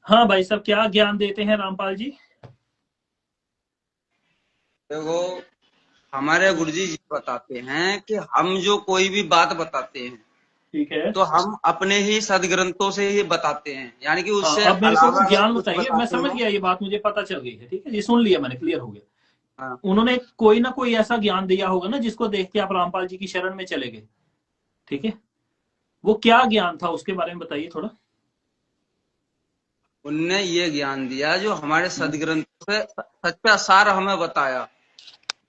हाँ भाई साहब, क्या ज्ञान देते हैं रामपाल जी? देखो, हमारे गुरुजी जी बताते हैं कि हम जो कोई भी बात बताते हैं ठीक है। तो हम अपने ही सदग्रंथों से ही बताते हैं, यानी कि हाँ, उससे अब मेरे को वो अलावा अगर ज्ञान कुछ बताइए। मैं बताते समझ हो। गया, ये बात मुझे पता चल गई है। ठीक है, ये सुन लिया मैंने, क्लियर हो गया। हाँ, उन्होंने कोई ना कोई ऐसा ज्ञान दिया होगा ना, जिसको देख के आप रामपाल जी की शरण में चले गए। ठीक है। वो क्या ज्ञान था, उसके बारे में बताइए थोड़ा। उनने ये ज्ञान दिया जो हमारे सदग्रंथों से सच्चा सार हमें बताया।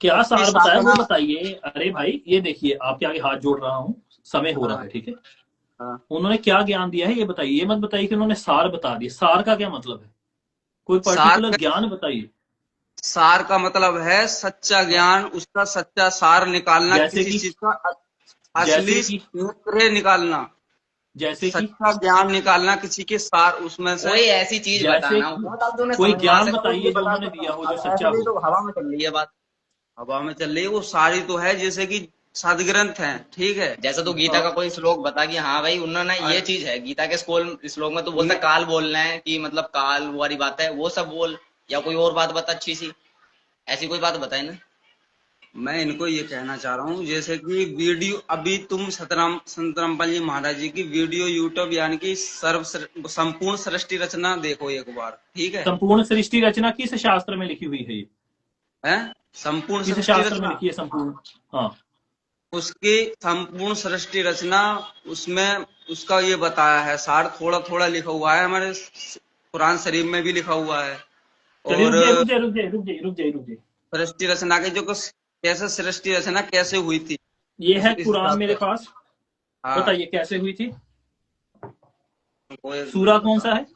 क्या भक्ति सार बताया वो साधना। बताइए। अरे भाई, ये देखिए, आपके आगे हाथ जोड़ रहा हूं, समय हो रहा हाँ, है। ठीक है। हाँ। उन्होंने क्या ज्ञान दिया है ये बताइए। ये मत बताइए कि उन्होंने सार बता दिया। सार का क्या मतलब है? कोई सार पर्टिकुलर का ज्ञान बताइए। सार का मतलब है सच्चा हाँ, ज्ञान, उसका सच्चा सार निकालना, जैसे किसी कि चीज का जैसे असली कि तात्पर्य निकालना, जैसे कि सच्चा ज्ञान निकालना किसी के सार उसमें से। कोई ऐसी चीज जैसे बताना, कि वो बात तो उन्हें कोई समझ में आ ज्ञान सके, वो बताइए ये जो बता उन्होंने सकता दिया हो, हूँ। जो सच्चा ऐसे ही हो। तो हवा में चल रही है बात। हवा में चल रही है वो सारी तो है, जैसे कि सदग्रंथ हैं, ठीक है। जैसे तो गीता का कोई श्लोक बता कि हाँ भाई उन्होंने ये अ- चीज है, गीता के श्लोक में तो बोलता ये है काल बोलना है कि मतलब काल वो वाली बात है, वो सब बोल। या कोई और बात बता अच्छी सी, ऐसी कोई बात बताए ना। मैं इनको ये कहना चाह रहा हूँ, जैसे कि वीडियो अभी तुम सतराम संत रामपाल जी महाराज जी की वीडियो यूट्यूब यानी कि संपूर्ण सृष्टि रचना देखो एक बार, ठीक है। संपूर्ण सृष्टि रचना किस शास्त्र में लिखी हुई है ये? है संपूर्ण किस सृष्टि शास्त्र में रचना। लिखी है संपूर्ण? हाँ। उसकी संपूर्ण सृष्टि रचना, उसमें उसका ये बताया है, सार थोड़ा थोड़ा लिखा हुआ है, हमारे कुरान शरीफ में भी लिखा हुआ है। चलिए, और रुक जाइए रुक जाइए रुक जाइए रुक जाइए रुक जाइए रुक जाइए। सृष्टि रचना के जो कुछ कैसे सृष्टि रचना कैसे हुई थी, ये है इस कुरान हिसाब मेरे से। पास। हाँ, बताइए कैसे हुई थी। वो एक सूरा मिनट कौन बता। सा है?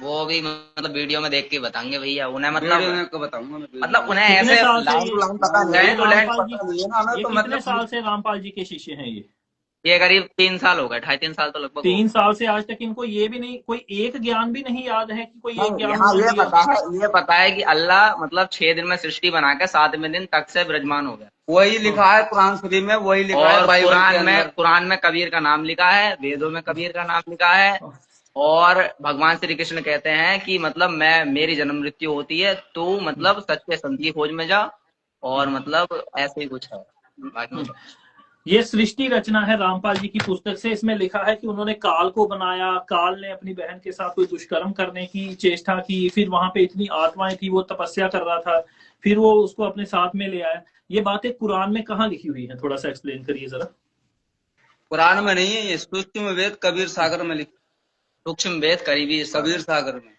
वो भी मतलब वीडियो में देख के बताएंगे भैया उन्हें, वीडियो मतलब में आपको बताऊंगा, मैं वीडियो मतलब में। उन्हें कितने ऐसे साल से लाइन ये टू लाइन पता, ये line to line Rampal ji, पता नहीं है ना हमें, ये तो कितने मतलब साल से रामपाल जी के शिष्य हैं ये? ये करीब 3 साल हो गए, 2.5-3 साल तो लगभग हो 3 साल से आज तक इनको ये भी नहीं, कोई एक ज्ञान भी नहीं याद है कि कोई एक नहीं। ज्ञान यहाँ उन्होंने दिया हो? ये पता है कि अल्लाह मतलब 6 दिन में सृष्टि बना के 7वें दिन तक से विराजमान हो गया। वही हाँ। लिखा है कुरान शरीफ में, वही लिखा है और बाइबल के अंदर। कुरान में कबीर का नाम लिखा है, वेदों में कबीर का नाम लिखा है। हाँ। और भगवान श्री कृष्ण कहते हैं कि मतलब मैं मेरी जन्म मृत्यु होती है तो हम्म, मतलब सच्चे संत की खोज में जा। और हम्म, मतलब ऐसे ही कुछ है बाकी हम्म। तो। ये सृष्टि रचना है रामपाल जी की पुस्तक से। इसमें लिखा है कि उन्होंने काल को बनाया, काल ने अपनी बहन के साथ कोई दुष्कर्म करने की चेष्टा की, फिर वहां पे इतनी आत्माएं थी, वो तपस्या कर रहा था, फिर वो उसको अपने साथ में ले आया। ये बातें कुरान में कहाँ लिखी हुई है? थोड़ा सा एक्सप्लेन करिए जरा। कुरान में नहीं है ये, सूक्ष्म वेद कबीर सागर में लिखा। सूक्ष्म वेद करीबी कबीर सागर। सागर में।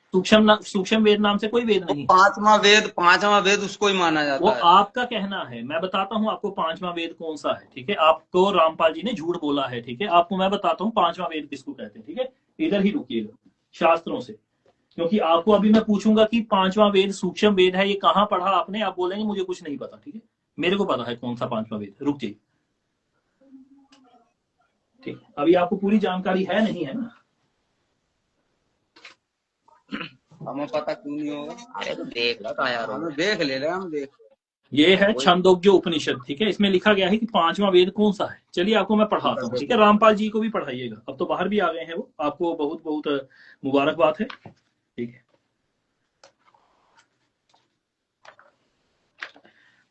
सूक्ष्म वेद नाम से कोई वेद वो नहीं? पांचवा वेद उसको ही माना वो जाता है। आपका कहना है। मैं बताता हूं आपको पांचवा वेद कौन सा है। ठीक है, आपको रामपाल जी ने झूठ बोला है। ठीक है, आपको मैं बताता हूं पांचवा वेद किसको कहते हैं। ठीक है, इधर ही रुकिएगा, शास्त्रों से। क्योंकि आपको अभी मैं पूछूंगा कि पांचवा वेद सूक्ष्म वेद है, ये कहाँ पढ़ा आपने, आप बोलेंगे मुझे कुछ नहीं पता। ठीक है, मेरे को पता है कौन सा पांचवा वेद। रुक जाइए। ठीक है, अभी आपको पूरी जानकारी है नहीं, है ना? हमें पता क्यों नहीं होगा। अरे तो देख लो तो यार हमें देख ले रहे हैं, हम देख। ये है वही छंदोग्य उपनिषद। ठीक है, इसमें लिखा गया है कि पांचवा वेद कौन सा है। चलिए, आपको मैं पढ़ाता हूँ। ठीक है, रामपाल जी को भी पढ़ाइएगा। अब तो बाहर भी आ गए हैं वो, आपको बहुत बहुत मुबारकबाद है। ठीक है,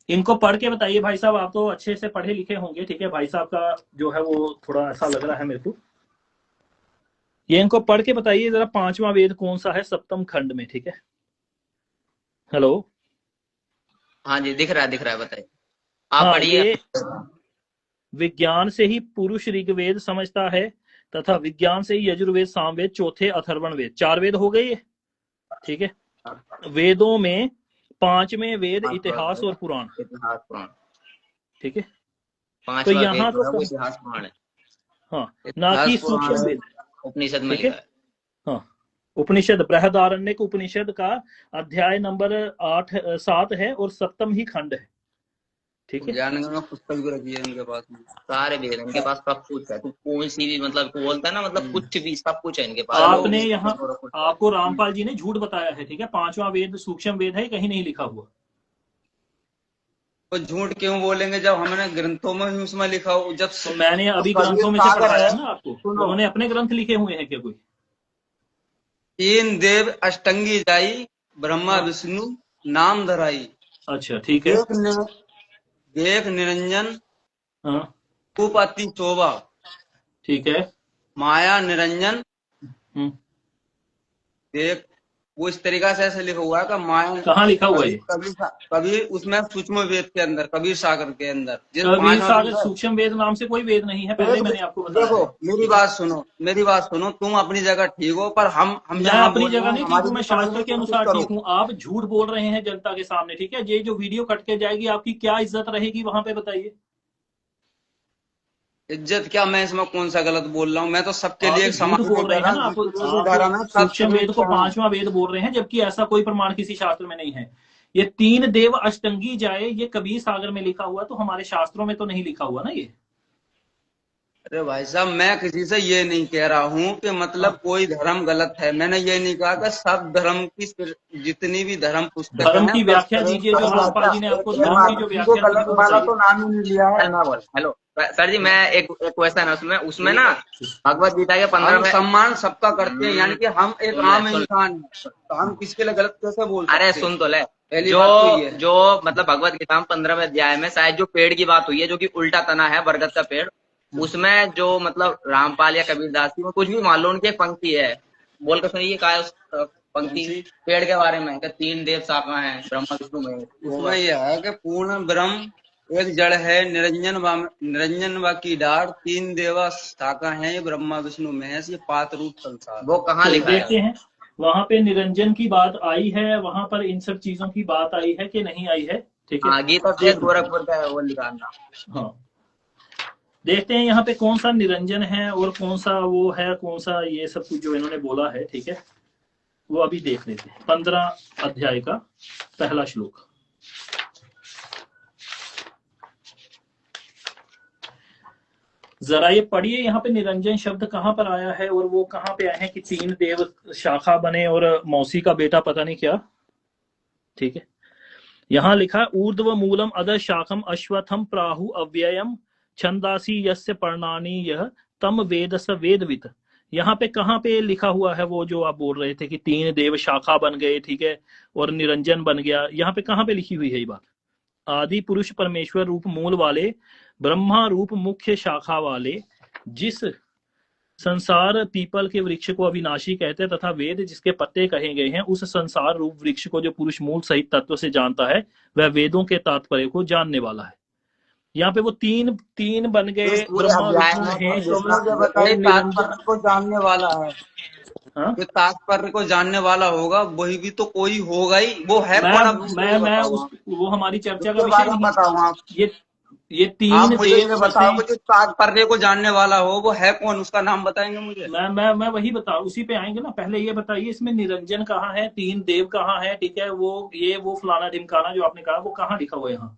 इनको पढ़ के बताइए भाई साहब। आप तो अच्छे से पढ़े लिखे होंगे। ठीक है, भाई साहब का जो है वो थोड़ा ऐसा लग रहा है मेरे को। ये इनको पढ़ के बताइए जरा, पांचवा वेद कौन सा है सप्तम खंड में। ठीक है। हेलो। हाँ जी, दिख रहा है बताइए। आप हाँ, पढ़िए। ये विज्ञान से ही पुरुष ऋग्वेद समझता है, तथा विज्ञान से ही यजुर्वेद, सामवेद, चौथे अथर्वण वेद। 4 वेद हो गए ये। ठीक है। वेदों में पांचवें वेद पांचवा इतिहास वेद और पुराण। इतिहास पुराण। ठीक है। तो पांचवा वेद यहाँ जो तो है वो इतिहास पुराण है। हाँ, ना इतिहास कि पुराण सूक्ष्म है। वेद। उपनिषद में ठीक है। लिखा है। हाँ, उपनिषद बृहदारण्यक उपनिषद का अध्याय नंबर 8 7 है, और सप्तम ही खंड है। ठीक है। ज्ञान गंगा पुस्तक भी रखी है उनके पास में। सारे वेद हैं इनके पास, सब कुछ है। तो कोई सी भी मतलब को बोलता है ना, मतलब हम्म। कुछ भी सब कुछ है इनके पास, चलो। जो आपने भी यहाँ, थोड़ा कुछ है। आपको रामपाल जी ने झूठ बताया है। ठीक है, पांचवा वेद सूक्ष्म वेद है, कहीं नहीं लिखा हुआ। तो झूठ क्यों बोलेंगे जब हमने ग्रंथों में ही उसमें लिखा हो, जब तो मैंने वो अभी कबीर ग्रंथों में से सागर पढ़ाया है। ना आपको। सुनो, उन्होंने अपने ग्रंथ लिखे हुए हैं क्या कोई? तीन देव अष्टंगी जाई, ब्रह्मा विष्णु नाम धराई। अच्छा ठीक है। देख निरंजन हाँ खूब अति शोभा, ठीक है। माया निरंजन हम्म, देख। वो इस तरीका से ऐसे लिखा हुआ है कि माया, कहाँ लिखा हुआ है ये? कभी उसमें सूक्ष्म वेद के अंदर, कबीर सागर के अंदर, जिस कबीर पांचवा सागर वेद है। सूक्ष्म वेद नाम से कोई वेद नहीं है, पहले मैंने आपको बताया देखो है। मेरी बात सुनो, मेरी बात सुनो, तुम अपनी जगह ठीक हो, पर हम मैं जहाँ अपनी बोल रहे जगह हैं नहीं ठीक हमारी हूँ, मैं भी समझने शास्त्र की के कोशिश अनुसार करो। ठीक हूँ। आप झूठ बोल रहे हैं जनता के सामने, ठीक है। ये जो वीडियो कट के जाएगी आपकी क्या इज्जत रहेगी वहां पे, बताइए। इज्जत क्या, मैं इसमें कौन सा गलत बोल रहा हूँ? मैं तो सबके आप लिए तो एक झूठ समान बोल रहे हैं ना, आप धर्म है, सब सूक्ष्म वेद को श्रेष्ठ है। पांचवा वेद बोल रहे हैं, जबकि ऐसा कोई प्रमाण किसी शास्त्र में नहीं है। ये तीन देव अष्टंगी जाए, ये कबीर सागर में लिखा हुआ, तो हमारे शास्त्रों में तो नहीं लिखा हुआ ना ये। अरे भाई साहब, मैं किसी से ये नहीं कह रहा हूँ कि मतलब हाँ। कोई धर्म गलत है। मैंने ये नहीं कहा कि सब धर्म की जितनी भी धर्म पुस्तक धर्म हैं की सब व्याख्या दीजिए, जो श्रेष्ठ रामपाल जी ने है। आपको धर्म की जो जिनको व्याख्या दी गलत वो माना बताइए। तो नाम ही नहीं लिया है। ना बोल। हेलो सर जी, मैं एक क्वेश्चन है उसमें उसमें ना भगवत गीता के 15 हम में। सम्मान सबका करते हैं, यानी कि हम एक सुन ले, आम सुन। इंसान हैं, तो हम किसके लिए गलत कैसे बोल अरे सकते हैं? सुन तो ले। पहली जो बात तो ये है। जो मतलब भगवत गीता में 15वें अध्याय में शायद जो पेड़ की बात हुई है, जो कि उल्टा तना है बरगद का पेड़, उसमें जो मतलब रामपाल या कबीरदास की कुछ भी मान लो, उनकी एक पंक्ति है, बोल कर सुनिए क्या है उस पंक्ति पेड़ के बारे में कि तीन देव शाखा हैं, ब्रह्मा विष्णु महेश। उसमें यह है कि पूर्ण ब्रह्म एक जड़ है, निरंजन व की डार, तीन देवा शाखा है, ये ब्रह्मा विष्णु महेश, ये पात रूप संसार। वो कहाँ तो लिखा है? देखते हैं वहां पे निरंजन की बात आई है, वहां पर इन सब चीजों की बात आई है कि नहीं आई है, ठीक है। हाँ, गीता से गोरखपुर का है वो निकालना। हाँ, देखते हैं यहाँ पे कौन सा निरंजन है और कौन सा वो है, कौन सा ये सब कुछ जो इन्होंने बोला है, ठीक है। वो अभी देख लेते हैं। 15 अध्याय का पहला श्लोक। जरा ये पढ़िए, यहाँ पे निरंजन शब्द कहाँ पर आया है और वो कहाँ पे आए हैं कि तीन देव शाखा बने और मौसी का बेटा पता नहीं क्या, ठीक है। यहाँ लिखा है ऊर्ध्व मूलम अध शाखम अश्वत्थम प्राहु अव्ययम छंदासी यस्य पर्णानि यह तम वेद स वेदवित। यहाँ पे कहाँ पे लिखा हुआ है वो जो आप बोल रहे थे कि तीन देव शाखा बन गए, ठीक है, और निरंजन बन गया, यहाँ पे कहाँ पे लिखी हुई है ये बात? आदि पुरुष परमेश्वर रूप मूल वाले, ब्रह्मा रूप मुख्य शाखा वाले, जिस संसार पीपल के वृक्ष को अविनाशी कहते हैं तथा वेद जिसके पत्ते कहे गए हैं, उस संसार रूप वृक्ष को जो पुरुष मूल सहित तत्व से जानता है वह वेदों के तात्पर्य को जानने वाला है। यहाँ पे वो तीन बन गए, ब्रह्मा विष्णु महेश और निरंजन को जानने वाला है। हाँ? जो तात्पर्य को जानने वाला होगा वही भी तो कोई होगा ही, वो है कौन? मैं वो हमारी चर्चा का विषय विषय बताओ आप। ये तीन आप मुझे देव ये बताओ कि जो तात्पर्य को जानने वाला हो वो है कौन, उसका नाम बताएंगे मुझे? मैं वही बता, उसी पे आएंगे ना। पहले ये बताइए इसमें निरंजन कहाँ है, तीन देव कहाँ है, ठीक है। वो फलाना ढिमकाना जो आपने कहा वो कहाँ लिखा हुआ है यहाँ?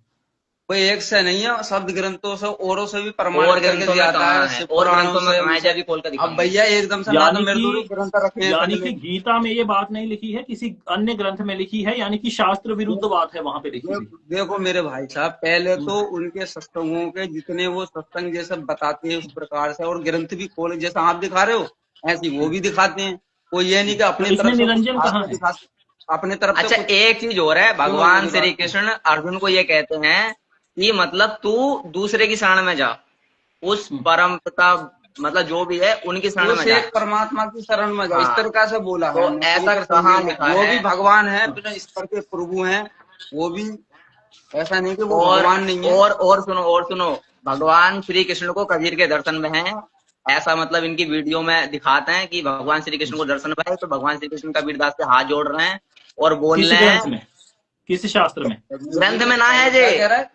कोई एक से नहीं है, शब्द ग्रंथों से औरों से भी और प्रमाणित करके ग्रंथों में दिया कहाँ है, है? और ग्रंथों में कहाँ है? जब भी खोल कर अब दिखाओ। भैया एकदम से ना तो मेरे को ग्रंथ रखे हैं यानी पहले। कि गीता में ये बात नहीं लिखी है, किसी अन्य ग्रंथ में लिखी है, यानी कि शास्त्र विरुद्ध बात है वहां पे लिखी हुई। देखो मेरे भाई साहब, पहले तो उनके सत्संगों के जितने वो सत्संग जैसे बताते हैं उस प्रकार से, और ग्रंथ भी खोले जैसा आप दिखा रहे हो ऐसी वो भी दिखाते हैं। कोई ये नहीं कि अपनी तरफ से निरंजन कहाँ है? अपने तरफ अच्छा, एक चीज हो रहा है, भगवान श्री कृष्ण अर्जुन को ये कहते हैं कि मतलब तू दूसरे की शरण में जा, उस परम पिता मतलब जो भी है उनकी शरण में जा, परमात्मा की शरण में जा, इस तरह से बोला तो है। ऐसा कहाँ लिखा है? वो भी भगवान है, बिना ईश्वर के प्रभु हैं वो भी, ऐसा नहीं कि वो भगवान नहीं है। और सुनो, भगवान श्री कृष्ण को कबीर के दर्शन में है, ऐसा मतलब इनकी वीडियो में दिखाते हैं कि भगवान श्री कृष्ण को दर्शन में है, तो भगवान श्री कृष्ण कबीरदास से हाथ जोड़ रहे हैं और बोल रहे हैं। किस शास्त्र में? ग्रंथ में ना है जी,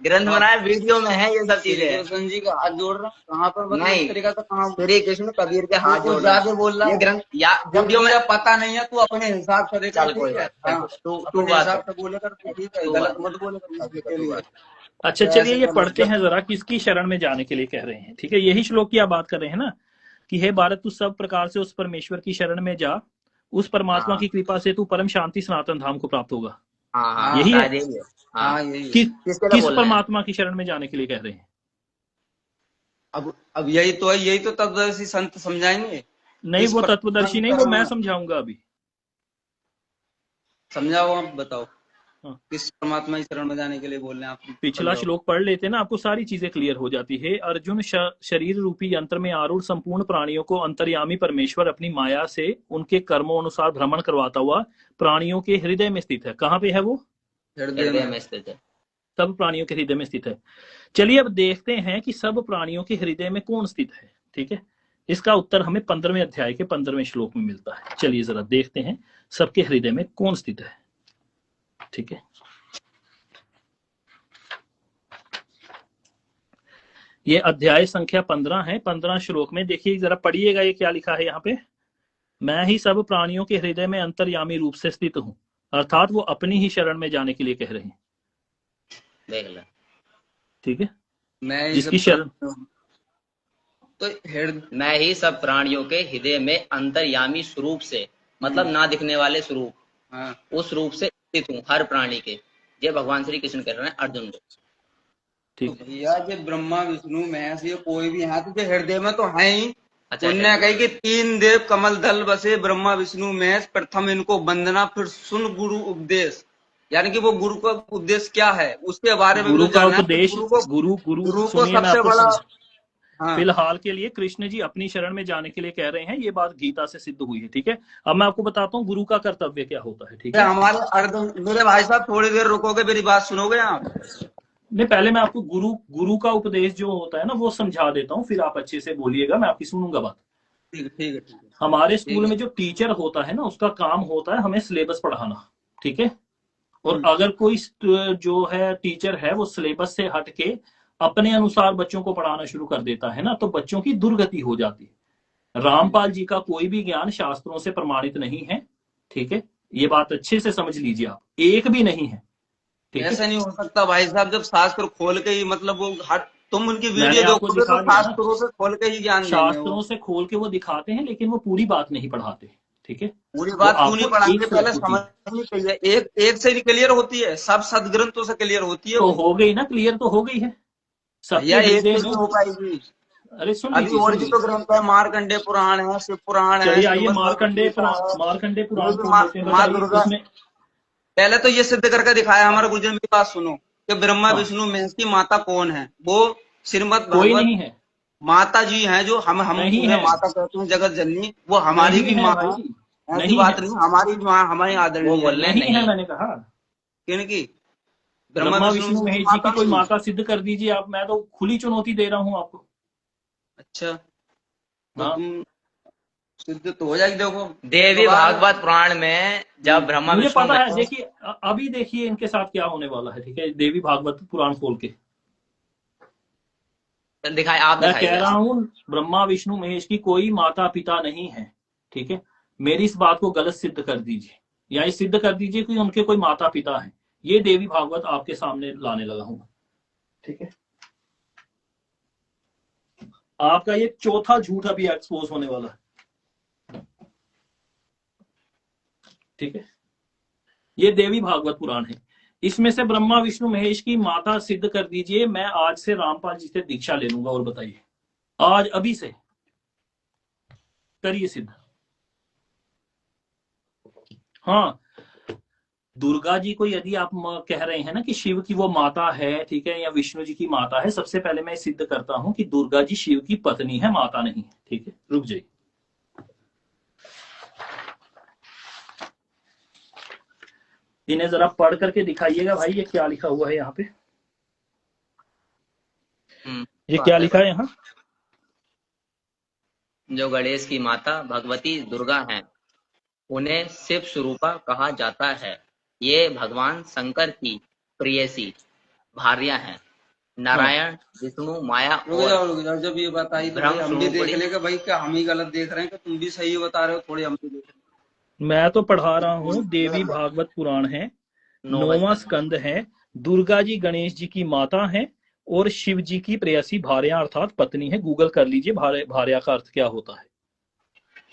ग्रंथ में ना है, वीडियो में है ये सब चीजें। कृष्ण जी का हाथ जोड़ रहा कहाँ पर? नहीं, तरीका से कहाँ? श्री कृष्ण कबीर के हाथ जोड़ रहा है, बोल रहा है ग्रंथ या वीडियो में पता नहीं है, तू अपने हिसाब से चल कोई तू हिसाब से बोले कर, ठीक है, गलत मत बोले। अच्छा चलिए ये पढ़ते हैं जरा, किसकी शरण में जाने के लिए कह रहे हैं, ठीक है। यही श्लोक की आप बात कर रहे हैं ना कि हे भारत, तू सब प्रकार से उस परमेश्वर की शरण में जा, उस परमात्मा की कृपा से तू परम शांति सनातन धाम को प्राप्त होगा। यही है। किस परमात्मा की शरण में जाने के लिए कह रहे हैं? अब यही तो है, यही तो तत्वदर्शी संत समझाएंगे। नहीं, वो तत्वदर्शी नहीं, वो मैं समझाऊंगा अभी। समझाओ, आप बताओ हाँ। किस परमात्मा की शरण में जाने के लिए बोल रहे हैं आप? पिछला श्लोक पढ़ लेते ना, आपको सारी चीजें क्लियर हो जाती है। अर्जुन, शरीर रूपी यंत्र में आरूढ़ संपूर्ण प्राणियों को अंतर्यामी परमेश्वर अपनी माया से उनके कर्मों अनुसार भ्रमण करवाता हुआ प्राणियों के हृदय में स्थित है। कहाँ पे है वो? हृदय में स्थित है। सब प्राणियों के हृदय में स्थित है। चलिए अब देखते हैं कि सब प्राणियों के हृदय में कौन स्थित है। ठीक है, इसका उत्तर हमें 15वें अध्याय के 15वें श्लोक में मिलता है। चलिए जरा देखते हैं सबके हृदय में कौन स्थित है। ठीक है, ये अध्याय संख्या 15 है। 15 श्लोक में देखिए जरा पढ़िएगा, ये क्या लिखा है यहाँ पे। मैं ही सब प्राणियों के हृदय में अंतर्यामी रूप से स्थित हूं, अर्थात वो अपनी ही शरण में जाने के लिए कह रहे हैं। देख ले। ठीक है, मैं जिसकी शरण, तो मैं ही सब प्राणियों के हृदय में अंतर्यामी स्वरूप से, मतलब ना दिखने वाले स्वरूप, हाँ। उस रूप से स्थित हूँ हर प्राणी के। ये भगवान श्री कृष्ण कह रहे हैं अर्जुन को। तो भैया ये ब्रह्मा विष्णु महेश ये कोई भी यहाँ तुझे हृदय में तो है ही। अच्छा, उनने कही कि 3 देव कमल दल बसे ब्रह्मा विष्णु महेश, प्रथम इनको वंदना फिर सुन गुरु उपदेश। यानी कि वो गुरु का उद्देश्य क्या है उसके बारे में गुरु भी का जानना है। उपदेश, गुरु गुरु को सुनिए, मैं सबसे आपको बड़ा, हाँ। फिलहाल के लिए कृष्ण जी अपनी शरण में जाने के लिए कह रहे हैं। ये बात गीता से सिद्ध हुई है। ठीक है, अब मैं आपको बताता हूँ गुरु का कर्तव्य क्या होता है। ठीक है, हमारे मेरे भाई साहब थोड़ी देर रुकोगे, मेरी बात सुनोगे आप? नहीं, पहले मैं आपको गुरु का उपदेश जो होता है ना वो समझा देता हूँ, फिर आप अच्छे से बोलिएगा, मैं आपकी सुनूंगा बात। ठीक है, ठीक है, ठीक है। हमारे स्कूल में जो टीचर होता है ना उसका काम होता है हमें सिलेबस पढ़ाना। ठीक है, और अगर कोई जो है टीचर है वो सिलेबस से हट के अपने अनुसार बच्चों को पढ़ाना शुरू कर देता है ना, तो बच्चों की दुर्गति हो जाती है। रामपाल जी का कोई भी ज्ञान शास्त्रों से प्रमाणित नहीं है। ठीक है, ये बात अच्छे से समझ लीजिए आप, एक भी नहीं है। ठीक है, ऐसा नहीं हो सकता भाई साहब, जब शास्त्र खोल के ही मतलब वो हट, तुम उनकी मैंने वीडियो आपको देखोगे तो दिखा दिया ना, शास्त्रों से खोल के ही ज्ञान देंगे वो। शास्त्रों से खोल के वो दिखाते हैं लेकिन वो पूरी बात नहीं पढ़ाते। ठीक है, पूरी वो बात क्यों नहीं आपको एक पढ़ाएंगे, पहले श्लोक होती है समझनी चाहिए। एक से ही क्लियर होती है, सब सदग्रंथों से क्लियर होती है तो वो। हो गई ना, क्लियर तो हो गई है सबके भैया एक हृदय से में। नहीं हो पाएगी। अरे सुन अभी लीजिए, और सुन भी लीजिए। तो ग्रंथ है, मार्कंडे पुराण है, शिव पुराण है, चलिए आइए श्रीमद् भगवद मार्कंडे गीता है। मार्कंडे ये पुराण भी खोल लेते हैं, माँ बताइए दुर्गा, उसमें। पहले तो ये सिद्ध करके दिखाया हमारे गुरुजन, मेरी बात सुनो, कि ब्रह्मा हाँ, विष्णु महेश की माता कौन है। वो श्रीमद् कोई भागवत नहीं है, माता जी हैं, जो हम नहीं उन्हें है, माता कहते हैं, जगत जननी। वो हमारी नहीं भी है माँ है, भाई, ऐसी नहीं है, बात नहीं, हमारी भी माँ, हमारी वो आदरणीय बोल है। रहे हैं नहीं है नहीं। मैंने कहा। किनकी? ब्रह्मा ब्रह्मा विष्णु विष्णु की महेश जी की माता कोई नहीं। माता सिद्ध कर दीजिए आप, मैं तो खुली चुनौती दे रहा हूं आपको। अच्छा, तो हाँ, तुम सिद्ध तो हो जाएगी, देखो देवी सवाल। भागवत पुराण में जब ब्रह्मा मुझे विष्णु पता है। महेश, देखिए अभी देखिए इनके साथ क्या होने वाला है। ठीक है, देवी भागवत पुराण खोल के दिखाए, आप मैं कह दिखाइए रहा आप। हूं ब्रह्मा विष्णु महेश की कोई माता पिता नहीं है। ठीक है, मेरी इस बात को गलत सिद्ध कर दीजिए, या ये सिद्ध कर दीजिए कि उनके कोई माता पिता हैं। ये देवी भागवत आपके सामने लाने लगा हूं। ठीक है, आपका ये चौथा झूठ अभी एक्सपोज होने वाला है। ठीक है, ये देवी भागवत पुराण है, इसमें से ब्रह्मा विष्णु महेश की माता सिद्ध कर दीजिए। मैं आज से रामपाल जी से दीक्षा ले लूंगा। और बताइए, आज अभी से करिए सिद्ध। हाँ, दुर्गा जी को यदि आप कह रहे हैं ना कि शिव की वो माता है, ठीक है, या विष्णु जी की माता है, सबसे पहले मैं सिद्ध करता हूं कि दुर्गा जी शिव की पत्नी है, माता नहीं है। ठीक है, रुक जाइए। इन्हें जरा पढ़ करके दिखाइएगा भाई, ये क्या लिखा हुआ है यहाँ पे। ये क्या लिखा है यहाँ? जो गणेश की माता भगवती दुर्गा हैं, उन्हें शिव स्वरूपा कहा जाता है। ये भगवान शंकर की प्रेयसी भार्या हैं। नारायण, विष्णु, माया और रुक जाओ, जब ये बात आई तो भाई ब्रह्म हम भी देख स्वरूपणी। लेंगे भाई, क्या हम ही गलत देख रहे हैं कि तुम भी सही बता रहे हो, थोड़ी हम भी देख मैं तो पढ़ा रहा हूं, देवी रहे हैं। भागवत पुराण है, 9वां नौवां स्कंद। स्कंद है। दुर्गा जी गणेश जी की माता है और शिव जी की प्रेयसी भार्या अर्थात पत्नी है। गूगल कर लीजिए भार्या का अर्थ क्या होता है।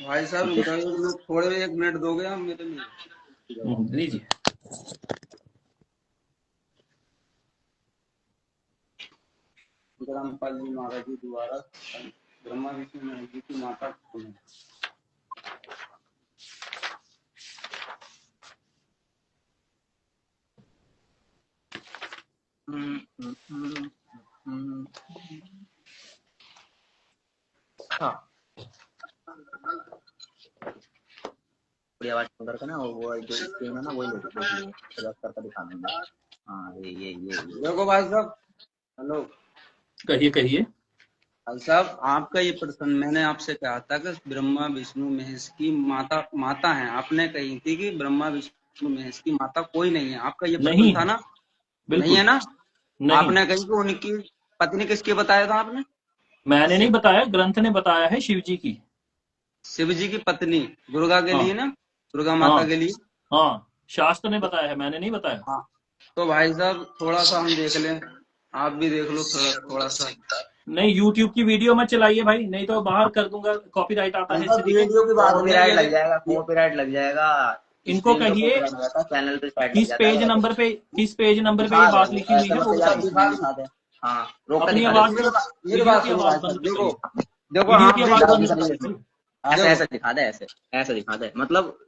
भाई साहब ठीक है, थोड़े 1 मिनट दोगे आप मेरे लिए? लीजिए। रामपाल जी महाराज जी द्वारा ब्रह्मा विष्णु महेश जी की माता कौन है? हाँ, आवाज कम करके ना, वो जो स्क्रीन है ना वही करके दिखाना। हाँ, ये देखो भाई साहब, हेलो कहिए कहिए। भाई साहब, आपका ये प्रश्न मैंने आपसे कहा था कि ब्रह्मा विष्णु महेश की माता है, आपने कही थी कि ब्रह्मा विष्णु महेश की माता कोई नहीं है, आपका ये प्रश्न नहीं था ना? बिल्कुल नहीं है ना? नहीं, आपने कही कि उनकी पत्नी किसकी बताया था आपने? मैंने नहीं बताया, ग्रंथ ने बताया है शिव जी की। शिव जी की पत्नी दुर्गा के हाँ लिए ना, दुर्गा हाँ माता के लिए। हाँ, शास्त्र ने बताया है, मैंने नहीं बताया। हाँ, तो भाई साहब थोड़ा सा हम देख लें, आप भी देख लो थोड़ा सा। नहीं, YouTube की वीडियो मत चलाइए भाई, नहीं तो बाहर कर दूंगा, कॉपीराइट आता है इससे, ठीक है? वीडियो की बात, कॉपीराइट लग जाएगा, कॉपीराइट लग जाएगा। इनको कहिए चैनल पे स्टार्ट किस पेज नंबर पे ये बात लिखी हुई है वो बताइए। हाँ, रोक कर अपनी दिखा आवाज, दे। मेरी बात की सुनो आवाज भाई बंद साहब, देखो करिए, देखो वीडियो आप की भी आवाज जान बंद सकते करिए। हैं। ऐसे देखो। ऐसे दिखा दे, ऐसे दिखा दे, मतलब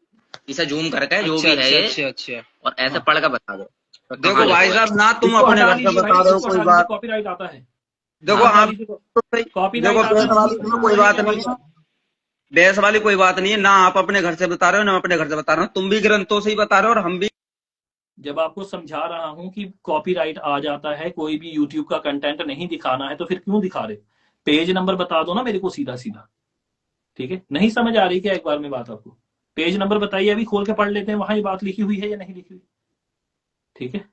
इसे जूम करके जो भी है ये, अच्छा और ऐसे पढ़ कर बता दो। तो देखो कहाँ भाई लिखो साहब, ना तुम इसको अपने हटा घर से लीजिए भाई, बता रहे हो इसको कोई हटा लीजिए, बात। कॉपीराइट आता है। देखो हटा आप लीजिए, तो सही, कॉपीराइट देखो आता है। कोई बात नहीं है, बहस वाली कोई बात नहीं है ना, आप अपने घर से बता रहे हो ना अपने घर से बता रहे हो, तुम भी ग्रंथों से ही बता रहे हो और हम भी। जब आपको समझा रहा हूं कि कॉपीराइट आ जाता है, कोई भी यूट्यूब का कंटेंट नहीं दिखाना है तो फिर क्यों दिखा रहे? पेज नंबर बता दो ना मेरे को सीधा सीधा, ठीक है? नहीं समझ आ रही क्या एक बार में बात आपको? पेज नंबर बताइए, अभी खोल के पढ़ लेते हैं, वहां ये बात लिखी हुई है या नहीं लिखी हुई, ठीक है?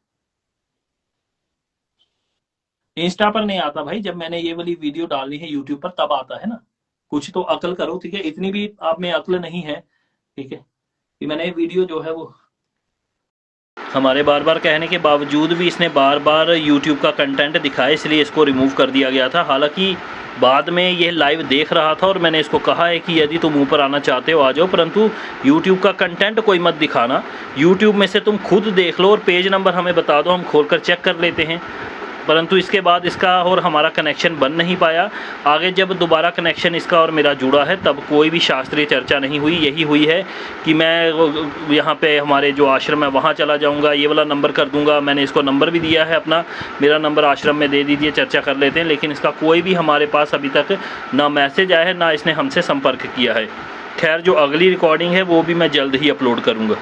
इंस्टा पर नहीं आता भाई, जब मैंने ये वाली वीडियो डालनी है यूट्यूब पर तब आता है ना। कुछ तो अकल करो, ठीक है? इतनी भी आप में अकल नहीं है, ठीक है? कि मैंने वीडियो जो है वो, हमारे बार बार कहने के बावजूद भी इसने बार बार YouTube का कंटेंट दिखाया, इसलिए इसको रिमूव कर दिया गया था। हालांकि बाद में ये लाइव देख रहा था और मैंने इसको कहा है कि यदि तुम ऊपर आना चाहते हो आ जाओ, परंतु YouTube का कंटेंट कोई मत दिखाना, YouTube में से तुम खुद देख लो और पेज नंबर हमें बता दो, हम खोलकर चेक कर लेते हैं। परंतु इसके बाद इसका और हमारा कनेक्शन बन नहीं पाया। आगे जब दोबारा कनेक्शन इसका और मेरा जुड़ा है तब कोई भी शास्त्रीय चर्चा नहीं हुई। यही हुई है कि मैं यहाँ पे हमारे जो आश्रम है वहाँ चला जाऊँगा, ये वाला नंबर कर दूँगा। मैंने इसको नंबर भी दिया है अपना, मेरा नंबर आश्रम में दे दीजिए, चर्चा कर लेते हैं। लेकिन इसका कोई भी हमारे पास अभी तक ना मैसेज आया है, ना इसने हमसे संपर्क किया है। खैर, जो अगली रिकॉर्डिंग है वो भी मैं जल्द ही अपलोड करूँगा।